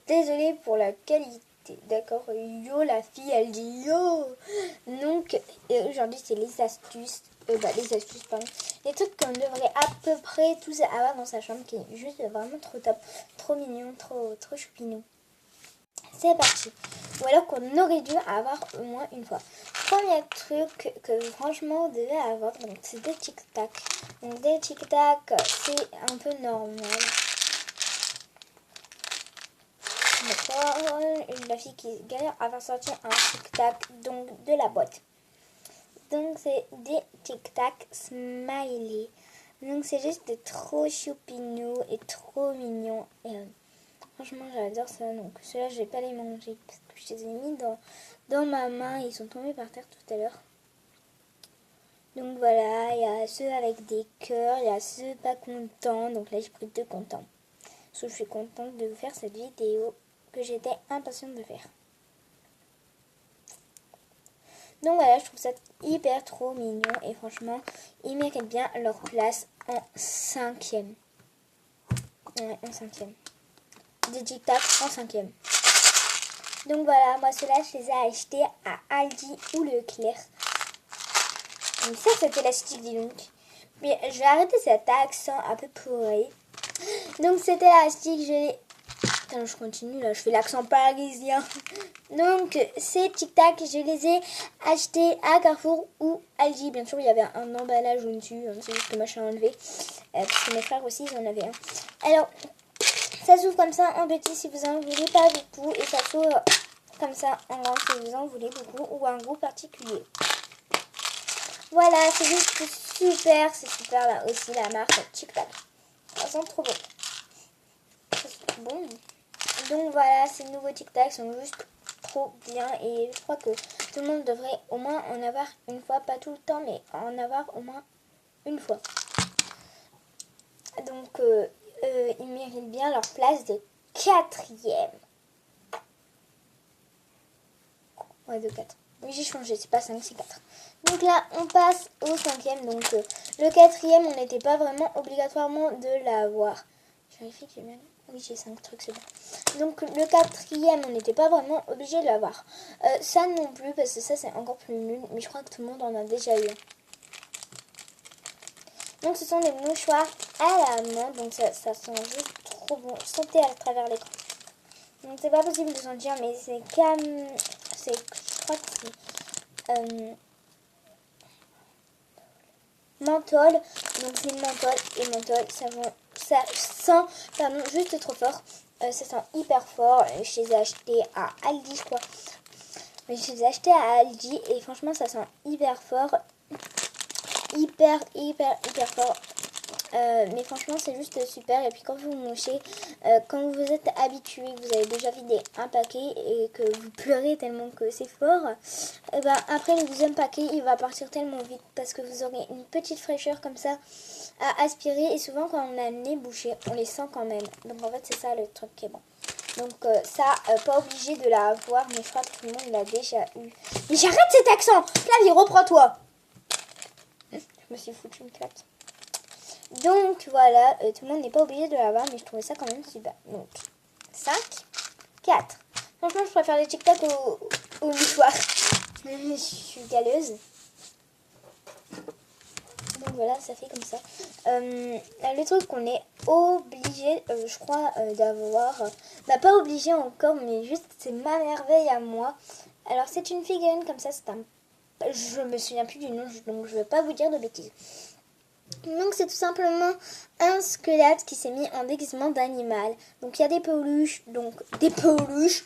désolée pour la qualité. D'accord, yo, la fille, elle dit yo. Donc, aujourd'hui, c'est les astuces. Les astuces, pardon. Les trucs qu'on devrait à peu près tous avoir dans sa chambre, qui est juste vraiment trop top, trop mignon, trop choupinou. C'est parti. Ou alors qu'on aurait dû avoir au moins une fois. Premier truc que franchement on devait avoir, donc c'est des tic-tac. Donc des tic-tac, c'est un peu normal. D'accord, la fille qui galère à faire sortir un tic-tac donc de la boîte. Donc c'est des tic-tac smiley. Donc c'est juste trop choupinou et trop mignon. Et franchement j'adore ça. Donc ceux-là je vais pas les manger parce que je les ai mis dans ma main. Ils sont tombés par terre tout à l'heure. Donc voilà, il y a ceux avec des cœurs, il y a ceux pas contents. Donc là j'ai pris 2 contents. Parce que je suis contente de vous faire cette vidéo que j'étais impatiente de faire. Donc voilà, je trouve ça hyper trop mignon et franchement, ils méritent bien leur place en 5e. Ouais, en 5e. Des tic-tac en 5e. Donc voilà, moi ceux-là, je les ai achetés à Aldi ou Leclerc. Donc ça, c'était élastique, dis donc. Mais je vais arrêter cet accent un peu pourri. Donc cet élastique, je l'ai... Attends, je continue là, je fais l'accent parisien. Donc ces tic-tac, je les ai achetés à Carrefour ou Aldi. Bien sûr, il y avait un emballage au-dessus. C'est juste que moi je l'ai enlevé. Parce que mes frères aussi, ils en avaient un. Alors, ça s'ouvre comme ça en petit si vous en voulez pas beaucoup. Et ça s'ouvre comme ça en grand si vous en voulez beaucoup. Ou un goût particulier. Voilà, c'est juste super. C'est super là aussi la marque tic-tac. Ça sent trop bon. Ça sent bon. Donc voilà, ces nouveaux tic-tac sont juste trop bien et je crois que tout le monde devrait au moins en avoir une fois, pas tout le temps, mais en avoir au moins une fois. Donc ils méritent bien leur place de 4e. Ouais, de 4. Oui, j'ai changé, c'est pas 5, c'est 4. Donc là, on passe au 5e. Donc le 4e, on n'était pas vraiment obligatoirement de l'avoir. Je vérifie que j'ai bien... Oui, j'ai 5 trucs, c'est bon. Donc le 4e, on n'était pas vraiment obligé de l'avoir. Ça non plus, parce que ça c'est encore plus nul. Mais je crois que tout le monde en a déjà eu. Donc ce sont des mouchoirs à la main. Donc ça sent juste trop bon. Sentez à travers l'écran. Donc c'est pas possible de sentir, mais c'est comme... Je crois que c'est... menthol. Donc c'est menthol et menthol. Ça sent juste trop fort. Ça sent hyper fort. Je les ai achetés à Aldi, je crois. Mais je les ai achetés à Aldi et franchement ça sent hyper fort. Hyper fort. Mais franchement c'est juste super. Et puis quand vous mouchez, quand vous êtes habitué, que vous avez déjà vidé un paquet et que vous pleurez tellement que c'est fort, et ben après le deuxième paquet il va partir tellement vite parce que vous aurez une petite fraîcheur comme ça à aspirer. Et souvent quand on a le nez bouché on les sent quand même. Donc en fait c'est ça le truc qui est bon. Donc ça, pas obligé de l'avoir, mais je crois que tout le monde l'a déjà eu. Mais j'arrête cet accent. Clavier, reprends-toi. Je me suis foutu une claque. Donc voilà, tout le monde n'est pas obligé de l'avoir, mais je trouvais ça quand même super. Donc 5, 4. Franchement, je préfère les tic-tac au mouchoir. Je suis galeuse. Donc voilà, ça fait comme ça. Le truc qu'on est obligé, je crois, d'avoir... pas obligé encore, mais juste, c'est ma merveille à moi. Alors, c'est une figurine comme ça, c'est un... Je me souviens plus du nom, donc je ne vais pas vous dire de bêtises. Donc, c'est tout simplement un squelette qui s'est mis en déguisement d'animal. Donc, il y a des peluches, des peluches.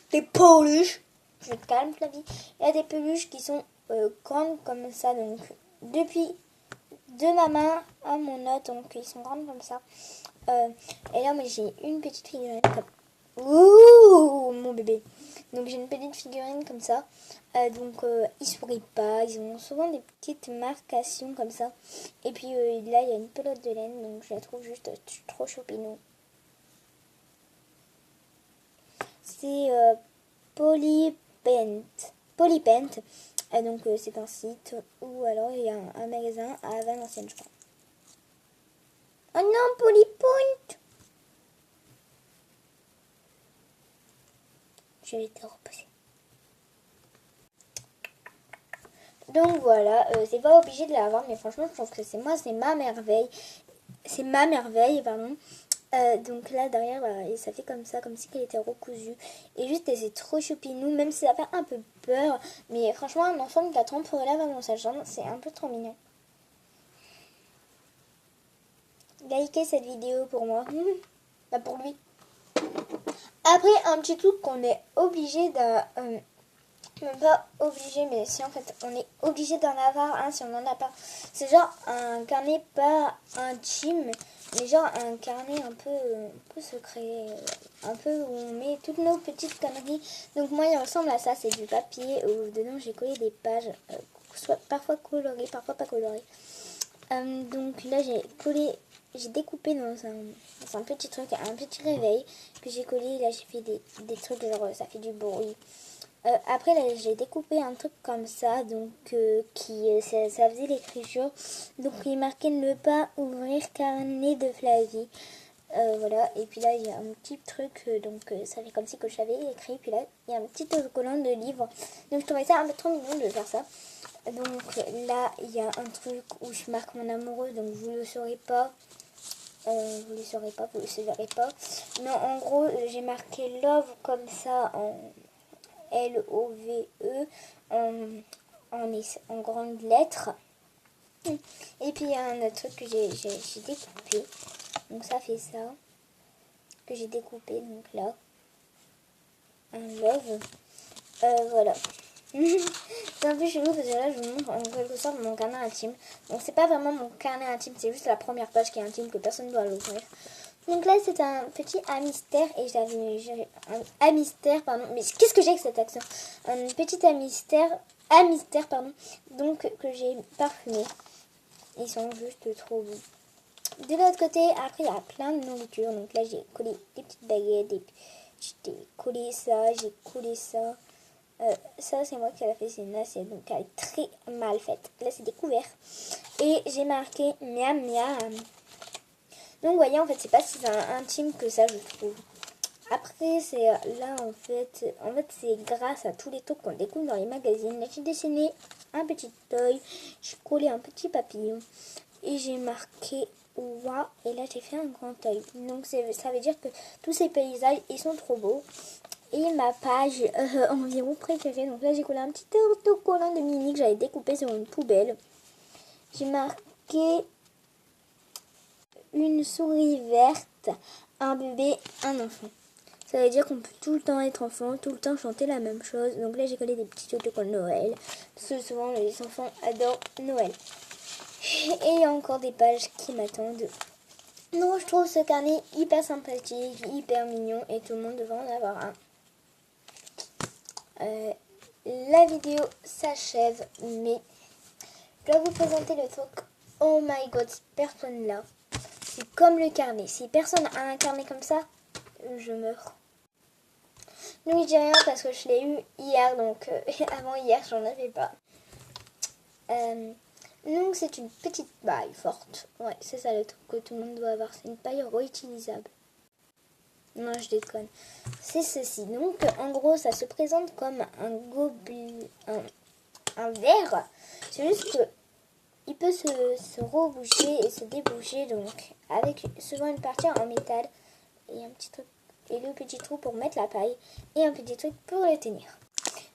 Je te calme, Flavie. Il y a des peluches qui sont grandes comme ça, donc depuis... de ma main à mon autre, donc ils sont grands comme ça. Et là, moi j'ai une petite figurine comme... Ouh, mon bébé. Donc j'ai une petite figurine comme ça. Ils sourient pas, ils ont souvent des petites marcations comme ça. Et puis là, il y a une pelote de laine, donc je la trouve juste trop choupinou. C'est Polypent. Donc c'est un site ou alors il y a un magasin à Valenciennes, je crois. Oh non, Polypoint. je vais te reposer. Donc voilà, c'est pas obligé de l'avoir, mais franchement je trouve que c'est ma merveille. C'est ma merveille, pardon. Donc là derrière, bah, ça fait comme ça, comme si elle était recousue. Et juste, c'est trop choupinou, même si ça fait un peu peur. Mais franchement, un enfant de 4 ans pour lave dans sa chambre, c'est un peu trop mignon. Likez cette vidéo pour moi. Bah pour lui. Après, un petit truc qu'on est obligé de... pas obligé, mais si en fait on est obligé d'en avoir un si on n'en a pas. C'est genre un carnet pas intime, mais genre un carnet un peu secret, un peu où on met toutes nos petites conneries. Donc moi il ressemble à ça, c'est du papier où dedans j'ai collé des pages, soit parfois colorées, parfois pas colorées. Donc là j'ai découpé dans un petit truc, un petit réveil que j'ai collé. Là j'ai fait des trucs genre ça fait du bruit. Après là j'ai découpé un truc comme ça, donc ça faisait l'écriture. Donc il marquait ne pas ouvrir carnet de Flavie. Voilà, et puis là il y a un petit truc, donc ça fait comme si que j'avais écrit. Puis là il y a un petit autocollant de livre. Donc je trouvais ça un peu trop mignon de faire ça. Donc là il y a un truc où je marque mon amoureux, donc vous le saurez pas. Vous le saurez pas, vous le saurez pas. Mais en gros j'ai marqué love comme ça en L-O-V-E en grandes lettres. Et puis il y a un autre truc que j'ai découpé. Donc ça fait ça. Que j'ai découpé. Donc là. Un love. Voilà. C'est un peu chelou parce que là je vous montre en quelque sorte mon carnet intime. Donc c'est pas vraiment mon carnet intime. C'est juste la première page qui est intime que personne ne doit l'ouvrir. Donc là c'est un petit amystère et j'avais un amystère pardon, mais qu'est-ce que j'ai avec cet accent, un petit amystère pardon, donc que j'ai parfumé. Ils sont juste trop beaux. De l'autre côté après il y a plein de nourriture, donc là j'ai collé des petites baguettes, j'ai collé ça, j'ai collé ça. Ça c'est moi qui l'ai fait, c'est une assiette donc elle est très mal faite. Là c'est découvert et j'ai marqué miam miam. Donc vous voyez en fait c'est pas si intime que ça je trouve. Après c'est là en fait c'est grâce à tous les trucs qu'on découvre dans les magazines. Là j'ai dessiné un petit œil, j'ai collé un petit papillon et j'ai marqué ouah et là j'ai fait un grand œil. Donc ça veut dire que tous ces paysages ils sont trop beaux. Et ma page environ préférée, donc là j'ai collé un petit autocollant de Mini que j'avais découpé sur une poubelle. J'ai marqué une souris verte, un bébé, un enfant. Ça veut dire qu'on peut tout le temps être enfant, tout le temps chanter la même chose. Donc là j'ai collé des petits autocollants de Noël, parce que souvent les enfants adorent Noël. Et il y a encore des pages qui m'attendent. Non, je trouve ce carnet hyper sympathique, hyper mignon et tout le monde devrait en avoir un. La vidéo s'achève, mais je dois vous présenter le truc. Oh my god, cette personne-là, c'est comme le carnet. Si personne a un carnet comme ça, je meurs. Donc je dis rien parce que je l'ai eu hier, donc avant hier, j'en avais pas. Donc c'est une petite paille forte. Ouais, c'est ça le truc que tout le monde doit avoir. C'est une paille réutilisable. Non, je déconne. C'est ceci. Donc, en gros, ça se présente comme un gobelet, un verre. C'est juste que il peut se reboucher et se déboucher. Donc, avec souvent une partie en métal et un petit truc et le petit trou pour mettre la paille et un petit truc pour le tenir.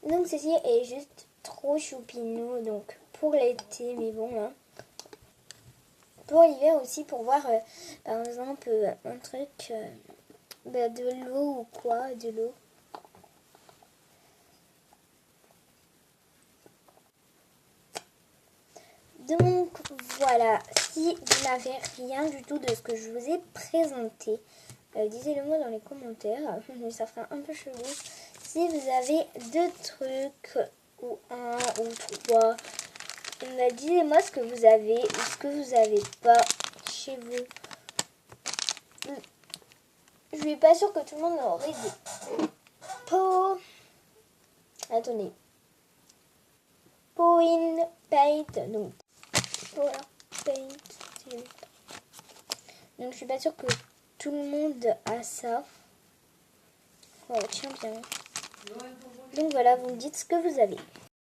Donc, ceci est juste trop choupinou. Donc, pour l'été, mais bon, hein. Pour l'hiver aussi, pour voir, par exemple, un truc. De l'eau ou quoi, de l'eau. Donc voilà, si vous n'avez rien du tout de ce que je vous ai présenté, dites-le moi dans les commentaires, ça fera un peu chelou. Si vous avez 2 trucs, ou 1 ou 3, dites-moi ce que vous avez ou ce que vous n'avez pas chez vous. Je suis pas sûre que tout le monde aurait des pots. Attendez. Point paint. Donc, voilà. Paint. Donc, je suis pas sûre que tout le monde a ça. Oh, tiens bien. Donc voilà, vous me dites ce que vous avez.